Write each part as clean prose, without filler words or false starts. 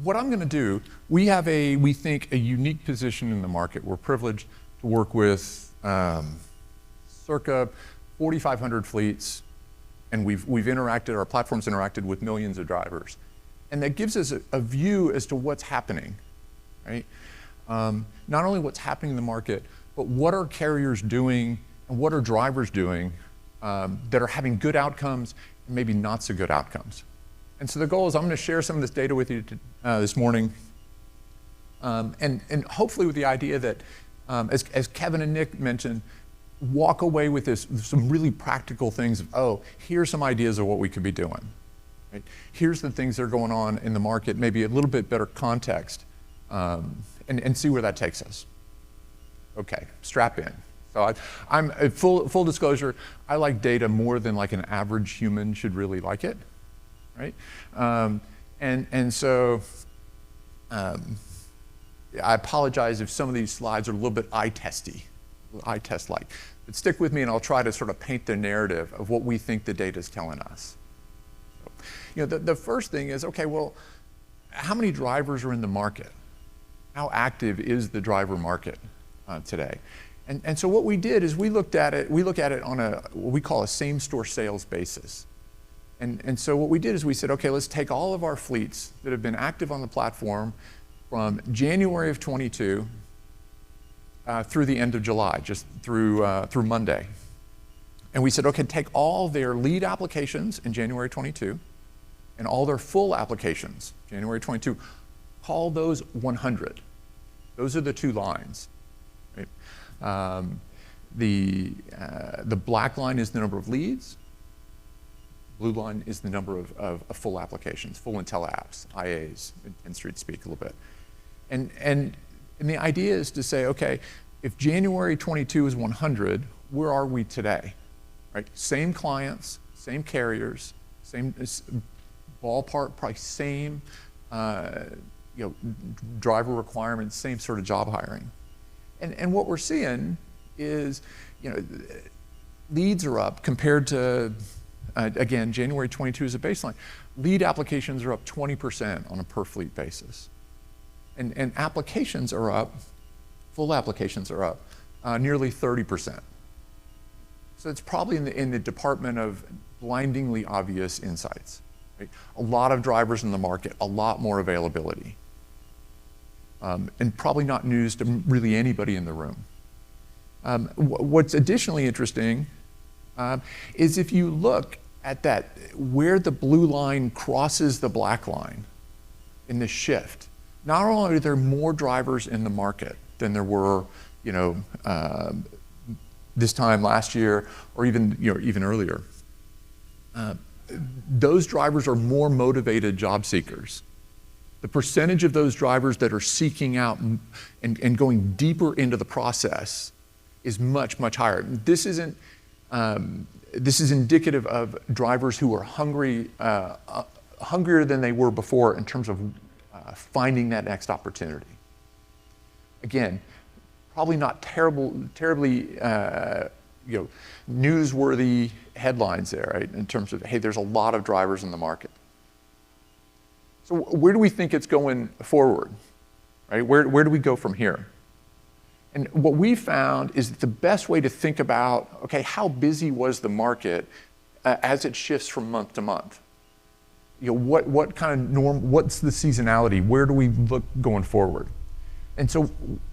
what I'm going to do, we have we think, a unique position in the market. We're privileged to work with circa 4,500 fleets, and we've interacted, our platform's interacted with millions of drivers. And that gives us a view as to what's happening, right? Not only what's happening in the market, but what are carriers doing and what are drivers doing that are having good outcomes and maybe not so good outcomes. And so the goal is I'm going to share some of this data with you this morning, and hopefully with the idea that, as Kevin and Nick mentioned, walk away with some really practical things of, oh, here's some ideas of what we could be doing. Right? Here's the things that are going on in the market, maybe a little bit better context, and see where that takes us. Okay, strap in. So I'm full disclosure, I like data more than like an average human should really like it, right? So I apologize if some of these slides are a little bit eye test-like, but stick with me and I'll try to sort of paint the narrative of what we think the data is telling us. So, the first thing is, okay, well, how many drivers are in the market? How active is the driver market today? And so what we did is we look at it on what we call a same-store sales basis. And so what we did is we said, okay, let's take all of our fleets that have been active on the platform from January of 22 through the end of July, just through Monday. And we said, okay, take all their lead applications in January 22 and all their full applications, January 22, call those 100. Those are the two lines. Right? The black line is the number of leads. Blue line is the number of full applications, full IntelliApps, IAs, Tenstreet speak a little bit. And the idea is to say, okay, if January 22 is 100, where are we today? Right? Same clients, same carriers, same ballpark price, same driver requirements, same sort of job hiring. And what we're seeing is, leads are up compared to, again, January 22 is a baseline. Lead applications are up 20% on a per fleet basis. And applications are up, full applications are up nearly 30%. So it's probably in the department of blindingly obvious insights. Right? A lot of drivers in the market, a lot more availability. And probably not news to really anybody in the room. What's additionally interesting is if you look at that, where the blue line crosses the black line in the shift, not only are there more drivers in the market than there were, this time last year or even earlier, those drivers are more motivated job seekers. The percentage of those drivers that are seeking out and going deeper into the process is much, much higher. This is indicative of drivers who are hungrier than they were before in terms of finding that next opportunity. Again, probably not terribly newsworthy headlines there, right? In terms of, hey, there's a lot of drivers in the market. So where do we think it's going forward, right? Where do we go from here? And what we found is that the best way to think about, okay, how busy was the market as it shifts from month to month? What kind of what's the seasonality? Where do we look going forward? And so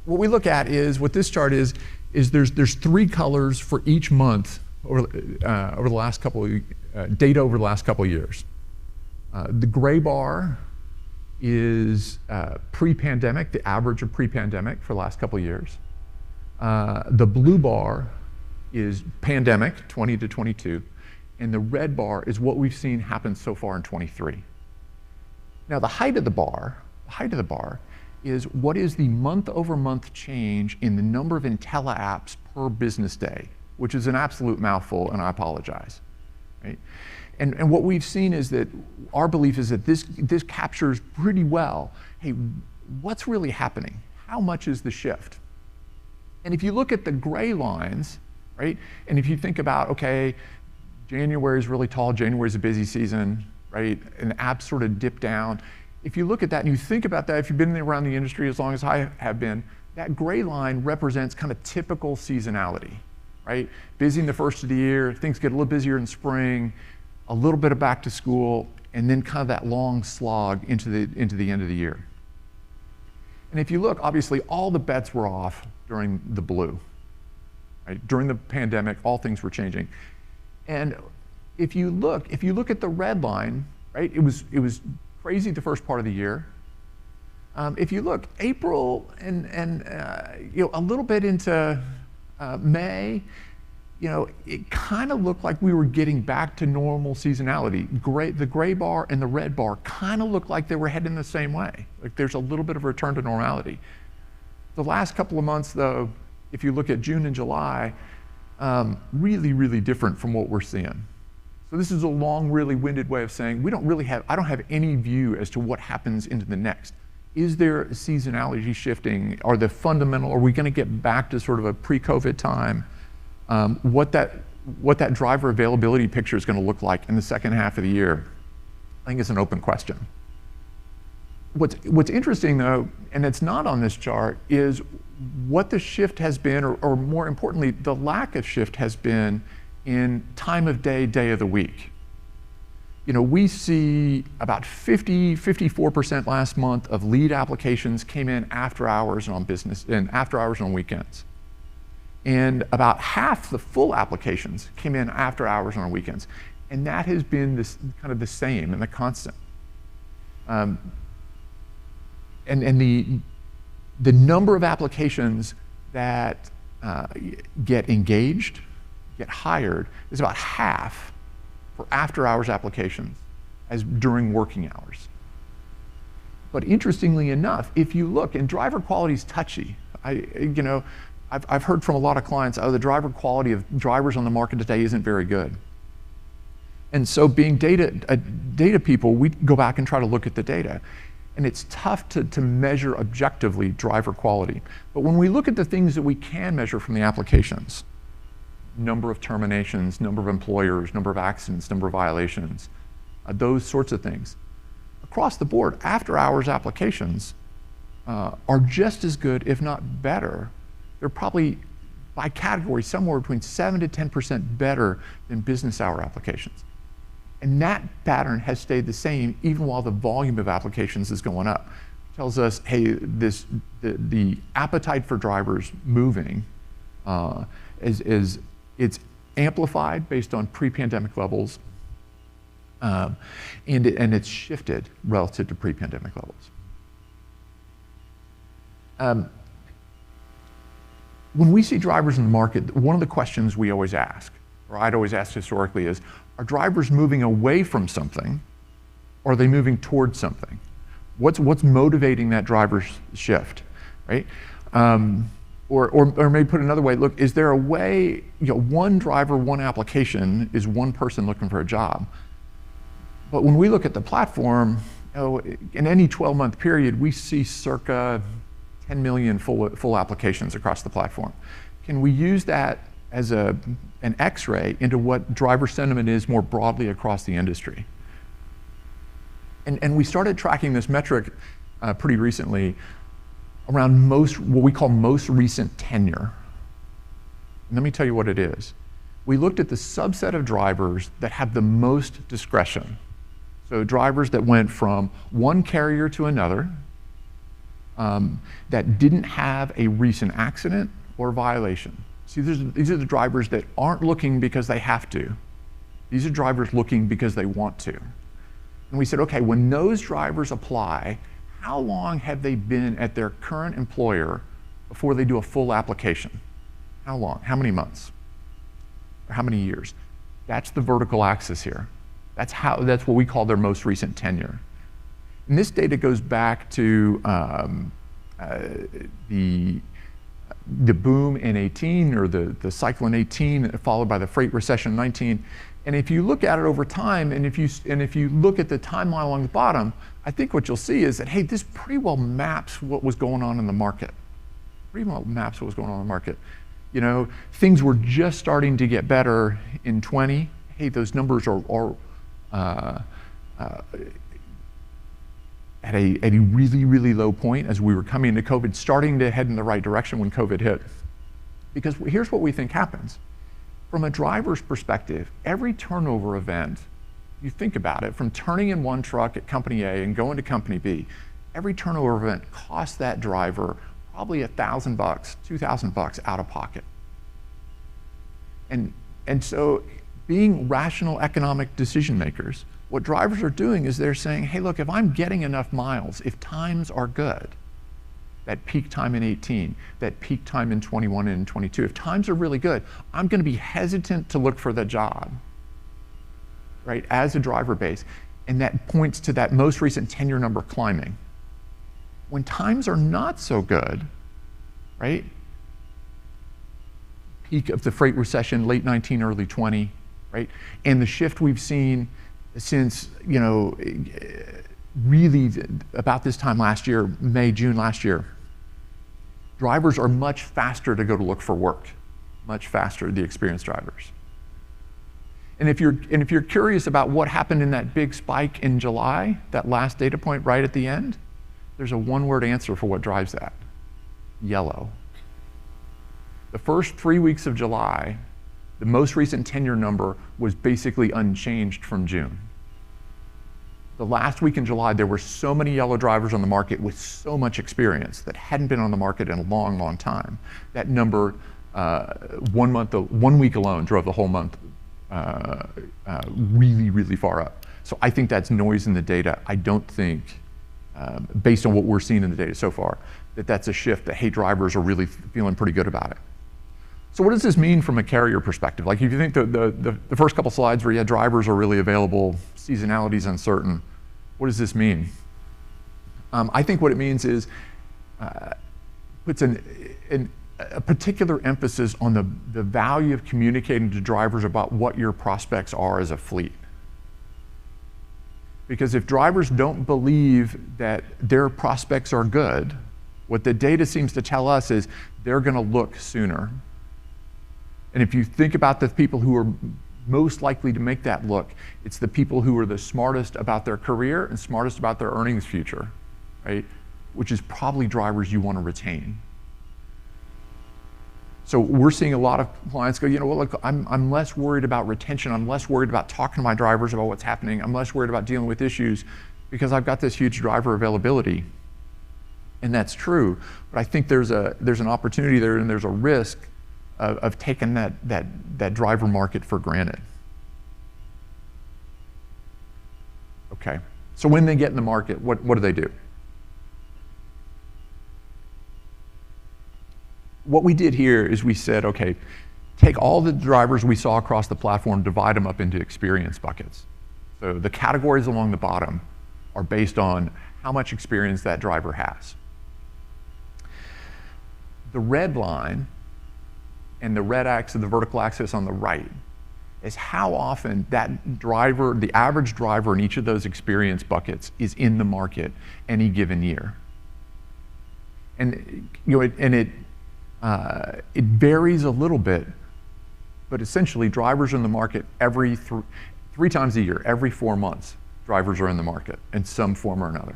what we look at is, what this chart is there's three colors for each month over the last couple of data over the last couple of years. The gray bar is pre-pandemic, the average of pre-pandemic for the last couple of years. The blue bar is pandemic, 20 to 22, and the red bar is what we've seen happen so far in 23. Now the height of the bar is what is the month-over-month change in the number of IntelliApps per business day, which is an absolute mouthful, and I apologize. Right? And what we've seen is that our belief is that this captures pretty well, hey, what's really happening? How much is the shift? And if you look at the gray lines, right, and if you think about, okay, January is really tall, January is a busy season, right, and apps sort of dip down, If you look at that and you think about that, if you've been around the industry as long as I have been, that gray line represents kind of typical seasonality, right? Busy in the first of the year, things get a little busier in spring, a little bit of back to school, and then kind of that long slog into the end of the year. And if you look, obviously all the bets were off during the blue, right? During the pandemic, all things were changing. And if you look at the red line, right, it was crazy the first part of the year. If you look, April and a little bit into May, it kind of looked like we were getting back to normal seasonality. The gray bar and the red bar kind of looked like they were heading the same way. Like there's a little bit of a return to normality. The last couple of months, though, if you look at June and July, really, really different from what we're seeing. So this is a long, really winded way of saying I don't have any view as to what happens into the next. Is there seasonality shifting? Are we going to get back to sort of a pre-COVID time? What that driver availability picture is going to look like in the second half of the year, I think is an open question. What's interesting though, and it's not on this chart, is what the shift has been, or more importantly, the lack of shift has been in time of day, day of the week. We see about 54% last month of lead applications came in after hours and after hours and on weekends. And about half the full applications came in after hours and on weekends. And that has been this kind of the same and the constant. And the number of applications that get engaged, get hired, is about half for after hours applications as during working hours. But interestingly enough, if you look, and driver quality is touchy. I've heard from a lot of clients, the driver quality of drivers on the market today isn't very good. And so being data people, we go back and try to look at the data. And it's tough to measure objectively driver quality. But when we look at the things that we can measure from the applications, number of terminations, number of employers, number of accidents, number of violations, those sorts of things. Across the board, after hours applications are just as good, if not better. They're probably, by category, somewhere between 7 to 10% better than business hour applications. And that pattern has stayed the same even while the volume of applications is going up. It tells us, hey, the appetite for drivers moving it's amplified based on pre-pandemic levels, and it's shifted relative to pre-pandemic levels. When we see drivers in the market, one of the questions we always ask, or I'd always asked historically, is, are drivers moving away from something, or are they moving towards something? What's motivating that driver's shift, right? Or maybe put another way, look, is there a way, one driver, one application is one person looking for a job. But when we look at the platform, in any 12-month period, we see circa 10 million full applications across the platform. Can we use that as an X-ray into what driver sentiment is more broadly across the industry? And we started tracking this metric pretty recently around what we call most recent tenure. And let me tell you what it is. We looked at the subset of drivers that have the most discretion. So drivers that went from one carrier to another, that didn't have a recent accident or violation. See, these are the drivers that aren't looking because they have to. These are drivers looking because they want to. And we said, okay, when those drivers apply, how long have they been at their current employer before they do a full application? How long? How many months? Or how many years? That's the vertical axis here. That's what we call their most recent tenure. And this data goes back to the boom in 18, or the cycle in 18, followed by the freight recession in 19. And if you look at it over time, and if you look at the timeline along the bottom, I think what you'll see is that, hey, this pretty well maps what was going on in the market. Pretty well maps what was going on in the market. Things were just starting to get better in 20. Hey, those numbers are at a really, really low point as we were coming into COVID, starting to head in the right direction when COVID hit. Because here's what we think happens. From a driver's perspective, every turnover event, you think about it, from turning in one truck at company A and going to company B, every turnover event costs that driver probably $1,000, $2,000 out of pocket. And so being rational economic decision makers, what drivers are doing is they're saying, hey, look, if I'm getting enough miles, if times are good, that peak time in 18, that peak time in 21 and 22, if times are really good, I'm going to be hesitant to look for the job, right, as a driver base. And that points to that most recent tenure number climbing. When times are not so good, right, peak of the freight recession, late 19, early 20, right, and the shift we've seen since, really about this time last year, May, June last year, drivers are much faster to go to look for work, much faster, the experienced drivers. And if you're curious about what happened in that big spike in July, that last data point right at the end, there's a one-word answer for what drives that: yellow. The first 3 weeks of July, the most recent tenure number was basically unchanged from June. The last week in July, there were so many yellow drivers on the market with so much experience that hadn't been on the market in a long, long time. That number, 1 week alone, drove the whole month really, really far up. So I think that's noise in the data. I don't think, based on what we're seeing in the data so far, that that's a shift that, hey, drivers are really feeling pretty good about it. So what does this mean from a carrier perspective? Like, if you think the first couple slides where, yeah, drivers are really available, seasonality is uncertain, what does this mean? I think what it means is puts a particular emphasis on the value of communicating to drivers about what your prospects are as a fleet. Because if drivers don't believe that their prospects are good, what the data seems to tell us is they're going to look sooner. And if you think about the people who are most likely to make that look, it's the people who are the smartest about their career and smartest about their earnings future, right? Which is probably drivers you want to retain. So we're seeing a lot of clients go, well, look, I'm less worried about retention. I'm less worried about talking to my drivers about what's happening. I'm less worried about dealing with issues because I've got this huge driver availability. And that's true, but I think there's an opportunity there, and there's a risk of taking that driver market for granted. Okay, so when they get in the market, what do they do? What we did here is we said, okay, take all the drivers we saw across the platform, divide them up into experience buckets. So the categories along the bottom are based on how much experience that driver has. The red line and the red axis, the vertical axis on the right, is how often that driver, the average driver in each of those experience buckets, is in the market any given year. And it varies a little bit, but essentially drivers are in the market every three times a year, every 4 months. Drivers are in the market in some form or another.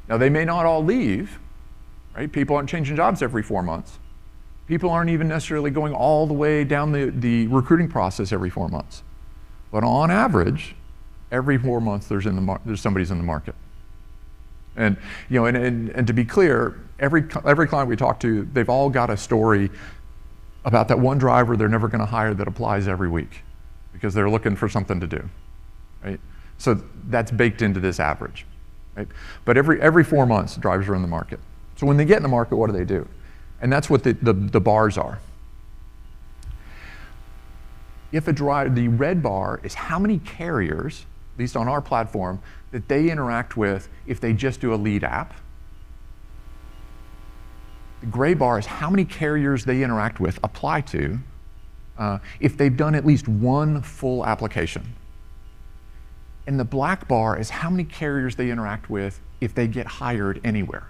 Now, they may not all leave, right? People aren't changing jobs every 4 months. People aren't even necessarily going all the way down the recruiting process every 4 months. But on average, every 4 months there's somebody's in the market. And and to be clear, every client we talk to, they've all got a story about that one driver they're never going to hire that applies every week because they're looking for something to do, right? So that's baked into this average, right? But every 4 months, drivers are in the market. So when they get in the market, what do? And that's what the bars are. The red bar is how many carriers, at least on our platform, that they interact with if they just do a lead app. The gray bar is how many carriers they interact with, apply to, if they've done at least one full application. And the black bar is how many carriers they interact with if they get hired anywhere,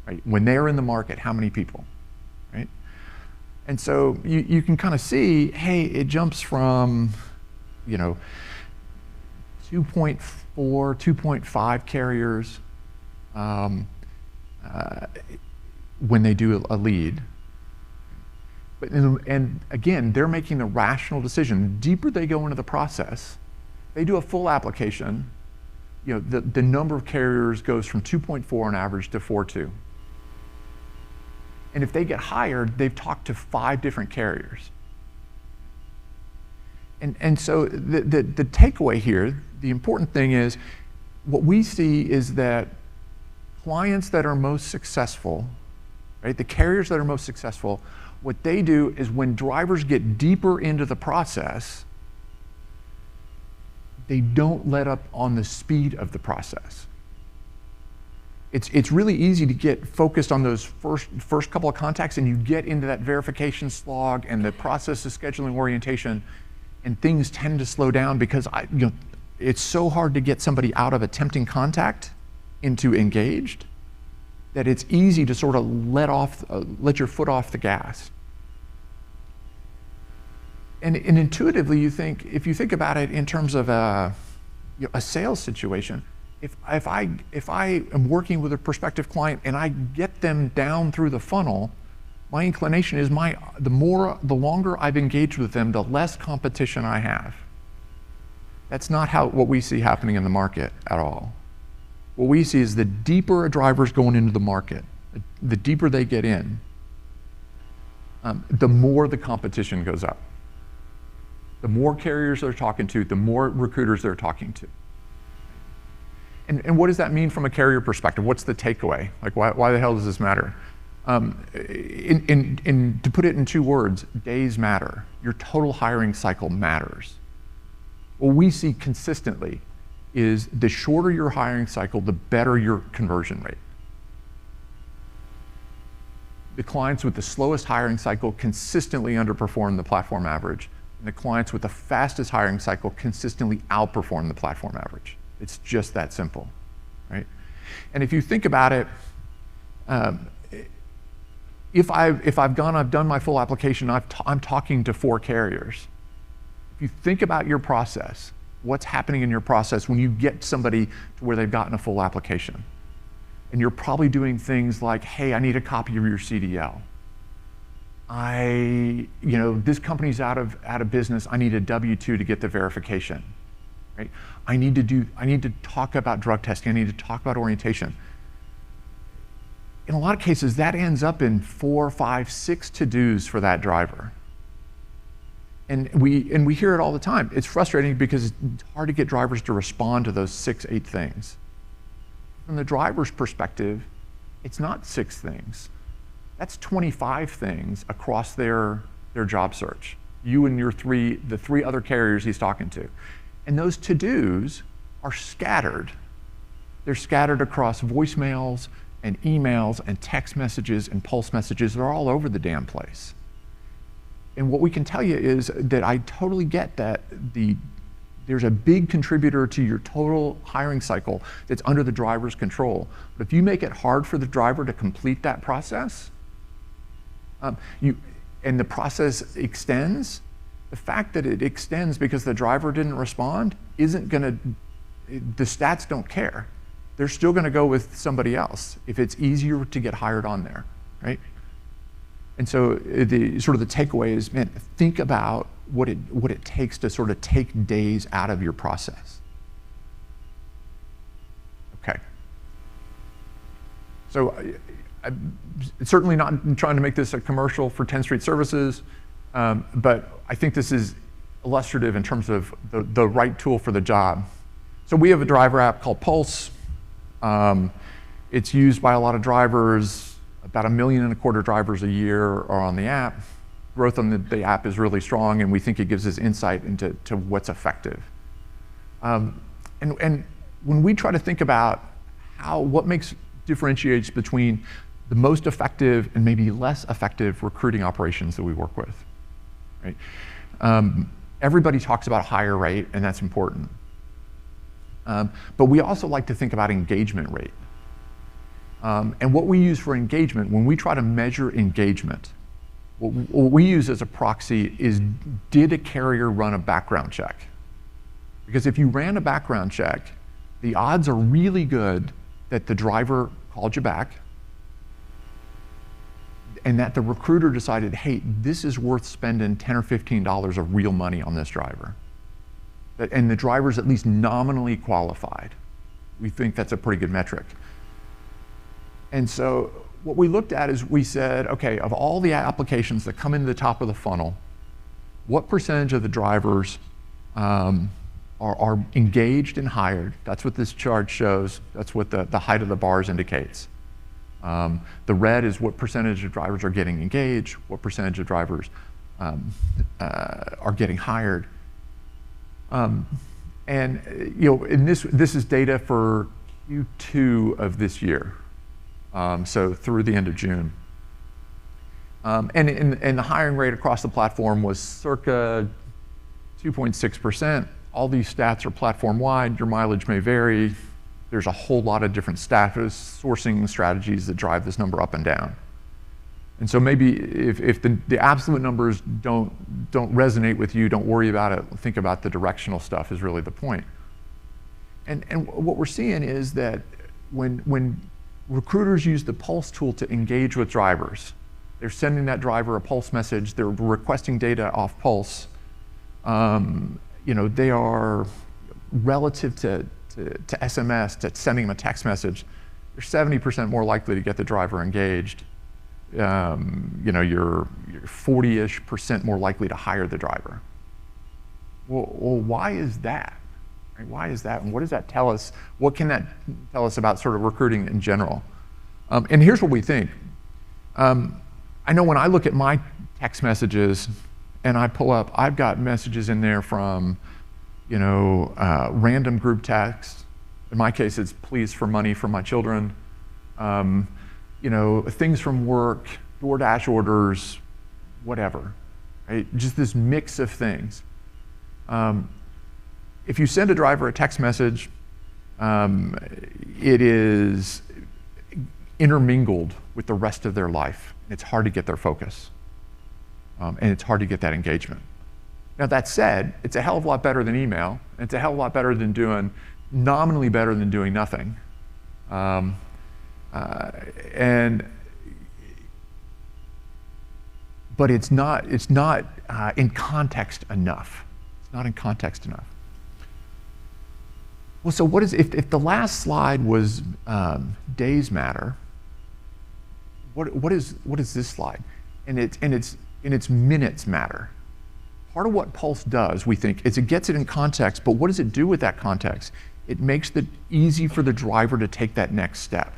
right? When they're in the market, how many people, right? And so you can kind of see, hey, it jumps from, 2.4, 2.5 carriers um, when they do a lead. But, and again, they're making the rational decision. The deeper they go into the process, they do a full application, the number of carriers goes from 2.4 on average to 4.2. And if they get hired, they've talked to 5 different carriers. And so the takeaway here, the important thing is, what we see is that clients that are most successful, right, the carriers that are most successful, what they do is when drivers get deeper into the process, they don't let up on the speed of the process. It's really easy to get focused on those first couple of contacts, and you get into that verification slog and the process of scheduling orientation, and things tend to slow down because it's so hard to get somebody out of attempting contact into engaged that it's easy to sort of let your foot off the gas. And intuitively, if you think about it in terms of a sales situation, if I am working with a prospective client and I get them down through the funnel, my inclination is the longer I've engaged with them, the less competition I have. That's not what we see happening in the market at all. What we see is the deeper a driver's going into the market, the deeper they get in, the more the competition goes up. The more carriers they're talking to, the more recruiters they're talking to. And what does that mean from a carrier perspective? What's the takeaway? Like, why the hell does this matter? To put it in 2 words, days matter. Your total hiring cycle matters. What we see consistently is the shorter your hiring cycle, the better your conversion rate. The clients with the slowest hiring cycle consistently underperform the platform average, and the clients with the fastest hiring cycle consistently outperform the platform average. It's just that simple, right? And if you think about it, if I've done my full application, I'm talking to 4 carriers. If you think about your process, what's happening in your process when you get somebody to where they've gotten a full application, and you're probably doing things like, hey, I need a copy of your CDL. This company's out of business. I need a W-2 to get the verification, right? I need to talk about drug testing. I need to talk about orientation. In a lot of cases, that ends up in 4, 5, 6 to-dos for that driver. And we hear it all the time. It's frustrating because it's hard to get drivers to respond to those 6, 8 things. From the driver's perspective, it's not 6 things. That's 25 things across their job search. You and the 3 other carriers he's talking to. And those to-dos are scattered. They're scattered across voicemails and emails and text messages and pulse messages. They're all over the damn place. And what we can tell you is that I totally get that there's a big contributor to your total hiring cycle that's under the driver's control. But if you make it hard for the driver to complete that process, and the process extends, the fact that it extends because the driver didn't respond the stats don't care. They're still gonna go with somebody else if it's easier to get hired on there, right? And so the takeaway is, man, think about what it takes to sort of take days out of your process. Okay. So I'm certainly not trying to make this a commercial for Tenstreet services, but I think this is illustrative in terms of the right tool for the job. So we have a driver app called Pulse. It's used by a lot of drivers. About 1.25 million drivers a year are on the app. Growth on the app is really strong, and we think it gives us insight into what's effective. And when we try to think about what differentiates between the most effective and maybe less effective recruiting operations that we work with, right? Everybody talks about hire rate, and that's important. But we also like to think about engagement rate. And what we use for engagement, when we try to measure engagement, what we use as a proxy is, did a carrier run a background check? Because if you ran a background check, the odds are really good that the driver called you back, and that the recruiter decided, hey, this is worth spending $10 or $15 of real money on this driver. And the driver's at least nominally qualified. We think that's a pretty good metric. And so what we looked at is we said, okay, of all the applications that come into the top of the funnel, what percentage of the drivers are engaged and hired? That's what this chart shows. That's what the height of the bars indicates. The red is what percentage of drivers are getting engaged, what percentage of drivers are getting hired. And this is data for Q2 of this year, so through the end of June. And the hiring rate across the platform was circa 2.6%. All these stats are platform-wide. Your mileage may vary. There's a whole lot of different status sourcing strategies that drive this number up and down. And so maybe if the absolute numbers don't resonate with you, don't worry about it. Think about the directional stuff is really the point. And what we're seeing is that when recruiters use the Pulse tool to engage with drivers, they're sending that driver a Pulse message, they're requesting data off Pulse. They are relative to SMS, to sending them a text message, they're 70% more likely to get the driver engaged. You're 40-ish% more likely to hire the driver. Well, why is that? Right? Why is that? And what does that tell us? What can that tell us about sort of recruiting in general? And here's what we think. I know when I look at my text messages and I pull up, I've got messages in there from random group texts. In my case, it's please for money for my children. Things from work, DoorDash orders, whatever, right? Just this mix of things. If you send a driver a text message, it is intermingled with the rest of their life. It's hard to get their focus, and it's hard to get that engagement. Now that said, it's a hell of a lot better than email. It's a hell of a lot better than nominally better than doing nothing. But it's not in context enough. It's not in context enough. Well, so what is if the last slide was days matter? What is this slide? And it's minutes matter. Part of what Pulse does, we think, is it gets it in context, but what does it do with that context? It makes it easy for the driver to take that next step.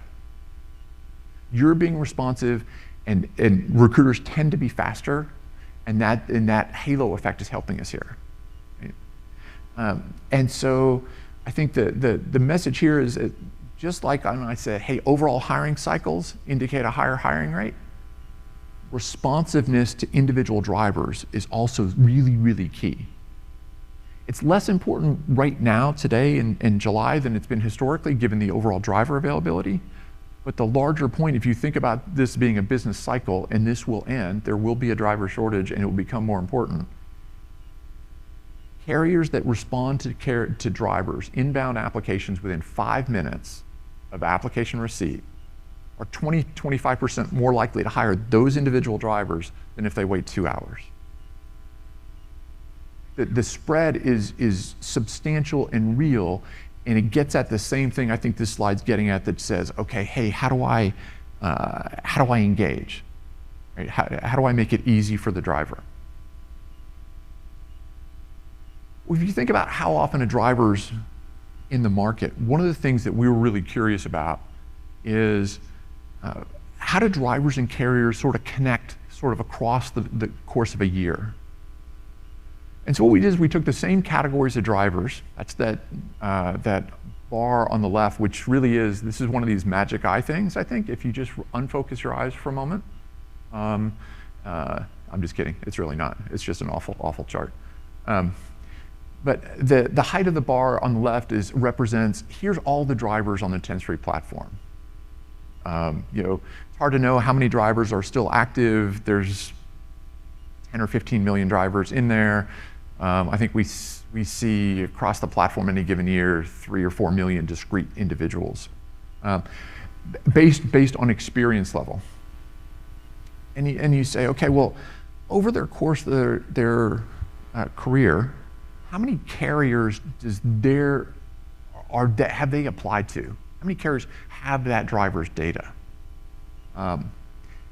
You're being responsive, and recruiters tend to be faster, and that halo effect is helping us here. Right? And so I think the message here is that just like when I said, hey, overall hiring cycles indicate a higher hiring rate, responsiveness to individual drivers is also really, really key. It's less important right now, today in July, than it's been historically, given the overall driver availability. But the larger point, if you think about this being a business cycle and this will end, there will be a driver shortage and it will become more important. Carriers that respond to drivers, inbound applications within 5 minutes of application receipt, are 20-25% more likely to hire those individual drivers than if they wait 2 hours. The spread is substantial and real, and it gets at the same thing I think this slide's getting at, that says, okay, hey, how do I engage? Right? How do I make it easy for the driver? Well, if you think about how often a driver's in the market, one of the things that we were really curious about is how do drivers and carriers sort of connect sort of across the course of a year? And so what we did is we took the same categories of drivers, that's that bar on the left, which really this is one of these magic eye things, I think, if you just unfocus your eyes for a moment. I'm just kidding, it's really not. It's just an awful, awful chart. But the height of the bar on the left represents, here's all the drivers on the Tenstreet platform. It's hard to know how many drivers are still active. There's 10 or 15 million drivers in there. I think we see across the platform any given year 3 or 4 million discrete individuals. based on experience level. And you say, okay, well, over their course of their career, how many carriers have they applied to? How many carriers have that driver's data?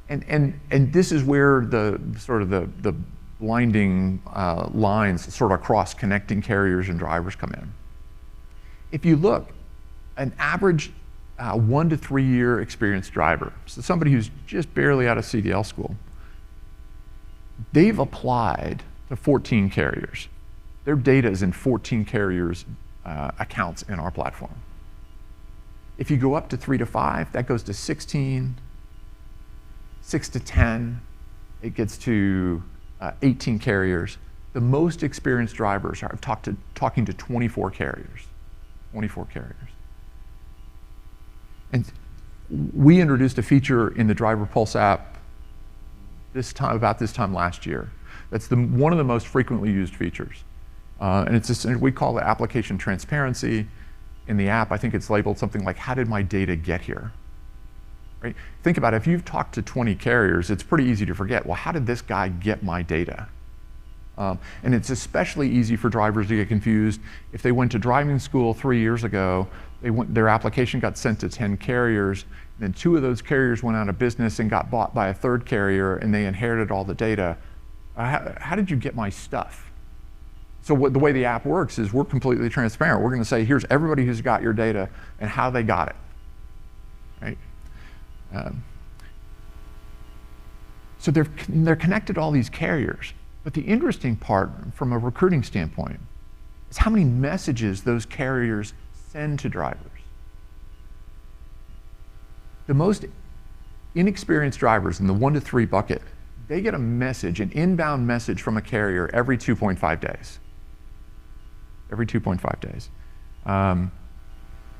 And this is where the sort of the blinding lines sort of across connecting carriers and drivers come in. If you look, an average 1 to 3 year experienced driver, so somebody who's just barely out of CDL school, they've applied to 14 carriers. Their data is in 14 carriers' accounts in our platform. If you go up to 3 to 5, that goes to 16, 6 to 10, it gets to 18 carriers. The most experienced drivers are talking to 24 carriers. 24 carriers. And we introduced a feature in the Driver Pulse app about this time last year. That's one of the most frequently used features. And we call it application transparency. In the app, I think it's labeled something like, how did my data get here? Right? Think about it, if you've talked to 20 carriers, it's pretty easy to forget, well, how did this guy get my data? And it's especially easy for drivers to get confused if they went to driving school 3 years ago, their application got sent to 10 carriers, and then 2 of those carriers went out of business and got bought by a 3rd carrier, and they inherited all the data. How did you get my stuff? So the way the app works is we're completely transparent. We're going to say, here's everybody who's got your data and how they got it. Right? So they're connected to all these carriers. But the interesting part from a recruiting standpoint is how many messages those carriers send to drivers. The most inexperienced drivers in the 1 to 3 bucket, they get a message, an inbound message from a carrier every 2.5 days. Every 2.5 days.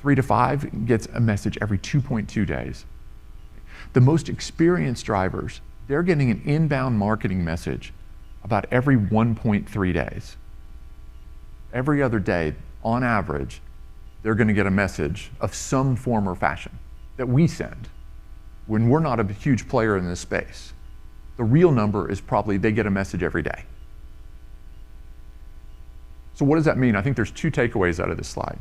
3 to 5 gets a message every 2.2 days. The most experienced drivers, they're getting an inbound marketing message about every 1.3 days. Every other day, on average, they're going to get a message of some form or fashion that we send when we're not a huge player in this space. The real number is probably they get a message every day. So what does that mean? I think there's 2 takeaways out of this slide.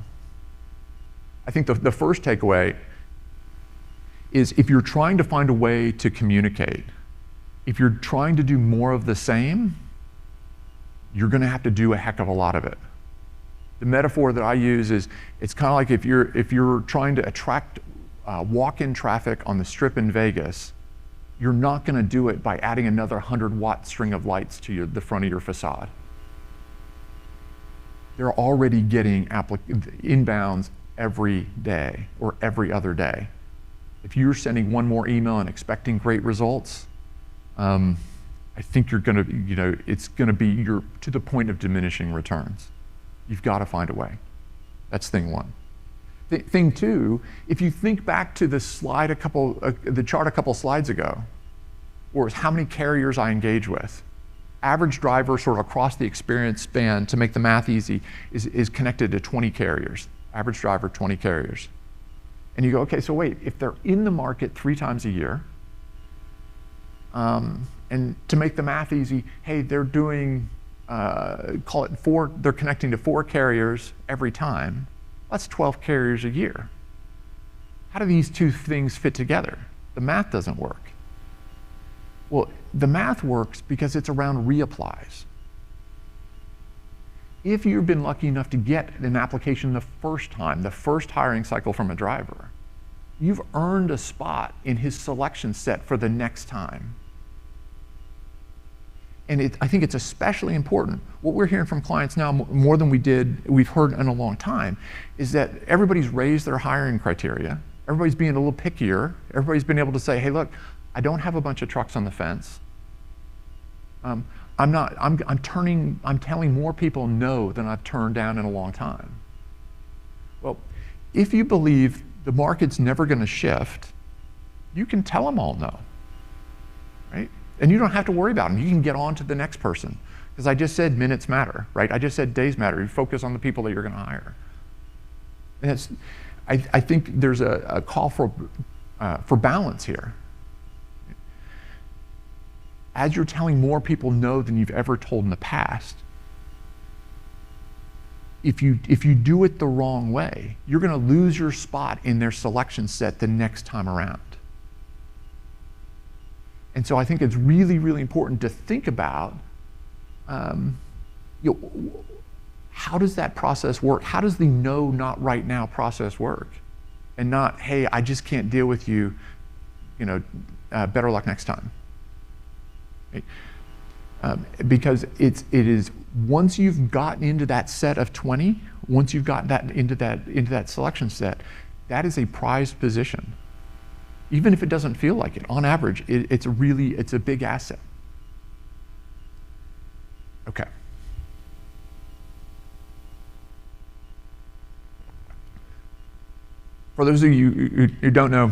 I think the first takeaway is if you're trying to find a way to communicate, if you're trying to do more of the same, you're going to have to do a heck of a lot of it. The metaphor that I use is it's kind of like if you're trying to attract walk-in traffic on the Strip in Vegas, you're not going to do it by adding another 100-watt string of lights to the front of your facade. They're already getting inbounds every day or every other day. If you're sending one more email and expecting great results, I think you're going to, it's going to be to the point of diminishing returns. You've got to find a way. That's thing one. Thing two, if you think back to the slide the chart a couple slides ago, or how many carriers I engage with, average driver sort of across the experience span, to make the math easy, is connected to 20 carriers. Average driver, 20 carriers. And you go, okay, so wait, if they're in the market 3 times a year, and to make the math easy, hey, they're doing, call it 4, they're connecting to 4 carriers every time. That's 12 carriers a year. How do these 2 things fit together? The math doesn't work. Well, the math works because it's around reapplies. If you've been lucky enough to get an application the first time, the first hiring cycle from a driver, you've earned a spot in his selection set for the next time. And I think it's especially important. What we're hearing from clients now, more than we've heard in a long time, is that everybody's raised their hiring criteria. Everybody's being a little pickier. Everybody's been able to say, hey, look, I don't have a bunch of trucks on the fence. I'm telling more people no than I've turned down in a long time. Well, if you believe the market's never going to shift, you can tell them all no, right? And you don't have to worry about them. You can get on to the next person. Because I just said minutes matter, right? I just said days matter. You focus on the people that you're going to hire. And I think there's a call for balance here. As you're telling more people no than you've ever told in the past, if you do it the wrong way, you're going to lose your spot in their selection set the next time around. And so I think it's really, really important to think about, how does that process work? How does the no, not right now process work? And not, hey, I just can't deal with you, better luck next time. Right? Because it is, once you've gotten into that set of 20, once you've gotten into that selection set, that is a prized position. Even if it doesn't feel like it, on average, it's a big asset. Okay. For those of you who don't know,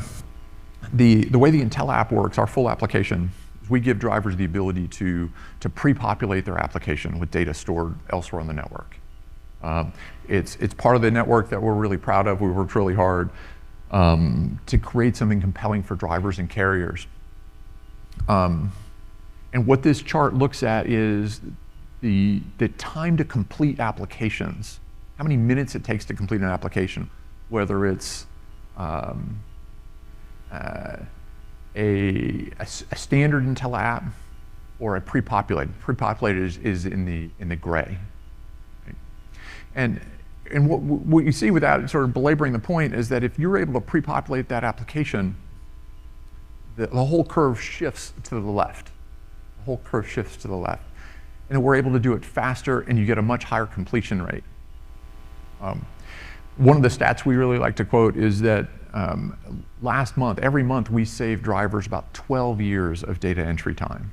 the way the Intel app works, our full application, is we give drivers the ability to pre-populate their application with data stored elsewhere on the network. It's part of the network that we're really proud of. We worked really hard to create something compelling for drivers and carriers. And what this chart looks at is the time to complete applications, how many minutes it takes to complete an application, whether it's a standard Intel app or a pre-populated. Pre-populated is in the gray. Right? And what you see, without sort of belaboring the point, is that if you're able to pre-populate that application, the whole curve shifts to the left. The whole curve shifts to the left. And we're able to do it faster, and you get a much higher completion rate. One of the stats we really like to quote is that last month, every month, we saved drivers about 12 years of data entry time,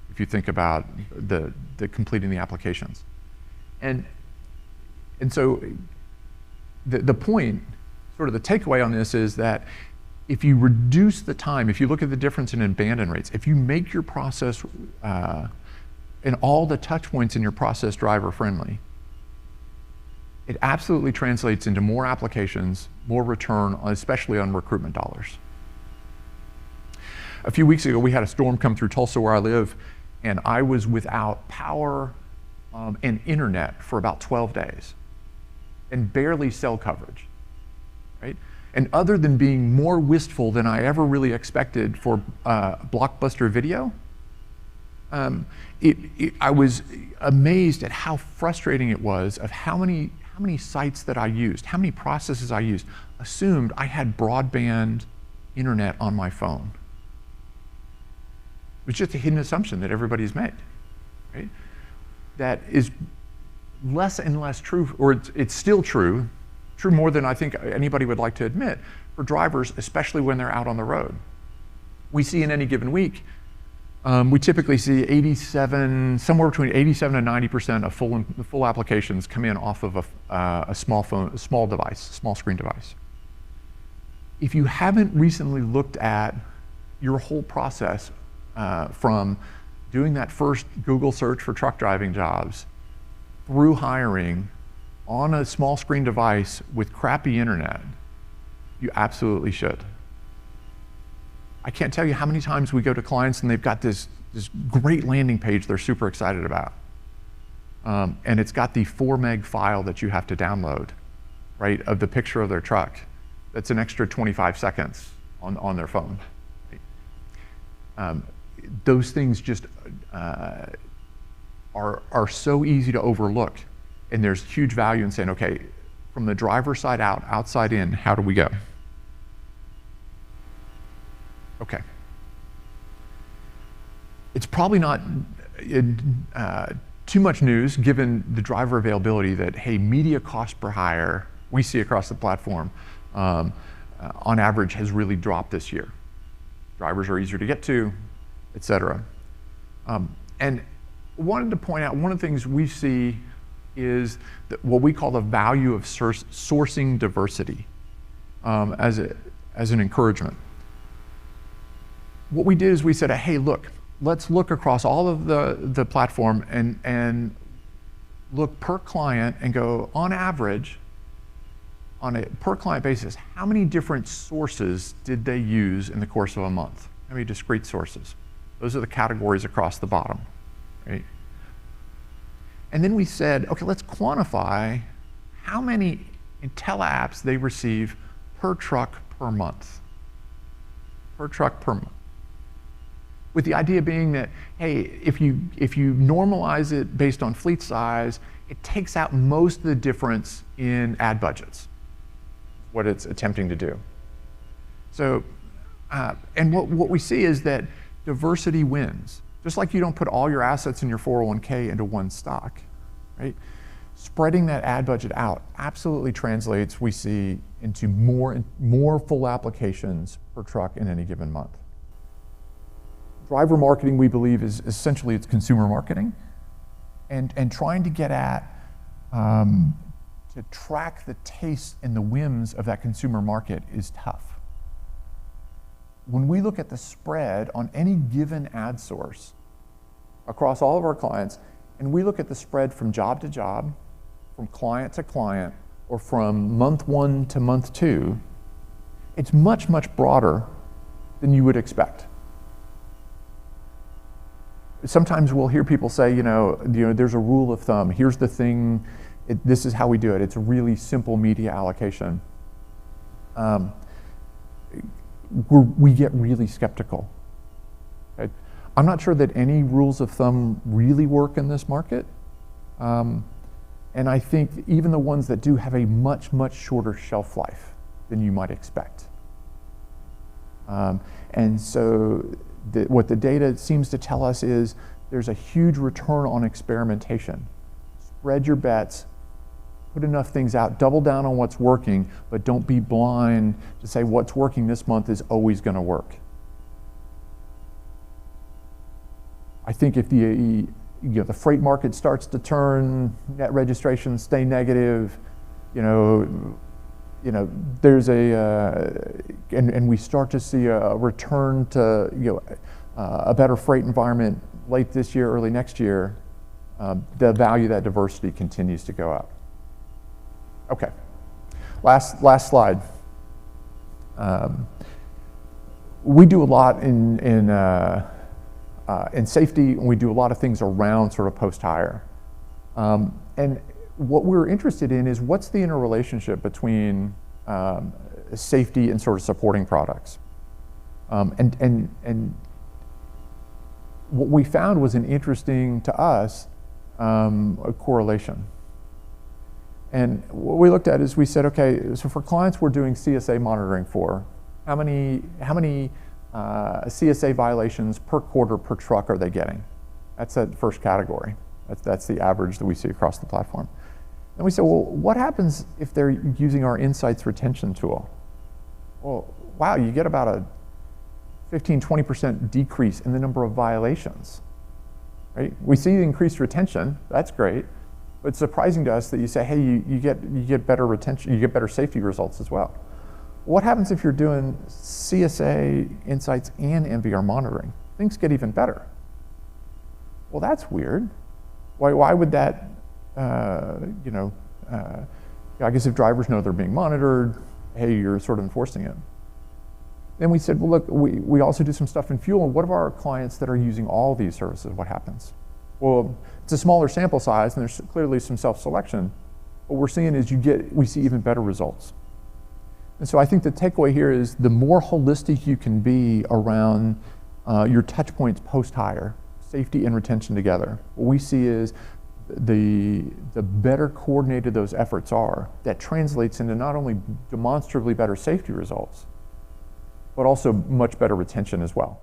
if you think about the completing the applications. And so the point, sort of the takeaway on this, is that if you reduce the time, if you look at the difference in abandon rates, if you make your process and all the touch points in your process driver friendly, it absolutely translates into more applications, more return, especially on recruitment dollars. A few weeks ago, we had a storm come through Tulsa, where I live, and I was without power and internet for about 12 days, and barely cell coverage, right? And other than being more wistful than I ever really expected for Blockbuster Video, I was amazed at how frustrating it was, of how many sites that I used, how many processes I used, assumed I had broadband internet on my phone. It was just a hidden assumption that everybody's made, right? That is less and less true, or it's still true more than I think anybody would like to admit, for drivers, especially when they're out on the road. We see in any given week, we typically see somewhere between 87 and 90% of full applications come in off of a small screen device. If you haven't recently looked at your whole process from doing that first Google search for truck driving jobs, through hiring, on a small screen device with crappy internet, you absolutely should. I can't tell you how many times we go to clients and they've got this great landing page they're super excited about. And it's got the 4 meg file that you have to download, right, of the picture of their truck. That's an extra 25 seconds on their phone. Those things just are so easy to overlook. And there's huge value in saying, okay, from the driver's side out, outside in, how do we go? Okay. It's probably not too much news, given the driver availability, that, hey, media cost per hire, we see across the platform, on average, has really dropped this year. Drivers are easier to get to, et cetera. And wanted to point out, one of the things we see is what we call the value of sourcing diversity as an encouragement. What we did is we said, hey, look, let's look across all of the platform and look per client and go, on average, on a per client basis, how many different sources did they use in the course of a month? How many discrete sources? Those are the categories across the bottom, right? And then we said, okay, let's quantify how many IntelliApps they receive per truck per month. Per truck per month. With the idea being that, hey, if you normalize it based on fleet size, it takes out most of the difference in ad budgets, what it's attempting to do. So, and what we see is that diversity wins. Just like you don't put all your assets in your 401k into one stock, right? Spreading that ad budget out absolutely translates, we see, into more full applications per truck in any given month. Driver marketing, we believe, is essentially it's consumer marketing, and trying to get at to track the tastes and the whims of that consumer market is tough. When we look at the spread on any given ad source across all of our clients, and we look at the spread from job to job, from client to client, or from month 1 to month 2, it's much, much broader than you would expect. Sometimes we'll hear people say, there's a rule of thumb. Here's the thing. This is how we do it. It's a really simple media allocation. We get really skeptical. Okay? I'm not sure that any rules of thumb really work in this market. And I think even the ones that do have a much, much shorter shelf life than you might expect. And so what the data seems to tell us is there's a huge return on experimentation. Spread your bets, put enough things out, double down on what's working, but don't be blind to say what's working this month is always going to work. I think if the freight market starts to turn, net registrations stay negative, there's and we start to see a return to a better freight environment late this year, early next year, the value of that diversity continues to go up. Okay, last slide. We do a lot in safety, and we do a lot of things around sort of post-hire. And what we're interested in is what's the interrelationship between safety and sort of supporting products. And what we found was an interesting, to us, a correlation. And what we looked at is we said, okay, so for clients we're doing CSA monitoring for, how many CSA violations per quarter per truck are they getting? That's that first category. That's the average that we see across the platform. And we said, well, what happens if they're using our insights retention tool? Well, wow, you get about a 15-20% decrease in the number of violations, right? We see the increased retention, that's great, but it's surprising to us that you say, hey, you get better retention, you get better safety results as well. What happens if you're doing CSA insights and MVR monitoring? Things get even better. Well, that's weird. Why would that, I guess if drivers know they're being monitored, hey, you're sort of enforcing it. Then we said, well, look, we also do some stuff in fuel, and what of our clients that are using all these services, what happens? Well, it's a smaller sample size, and there's clearly some self-selection. What we're seeing is we see even better results. And so I think the takeaway here is the more holistic you can be around your touch points post-hire, safety and retention together, what we see is the better coordinated those efforts are, that translates into not only demonstrably better safety results, but also much better retention as well.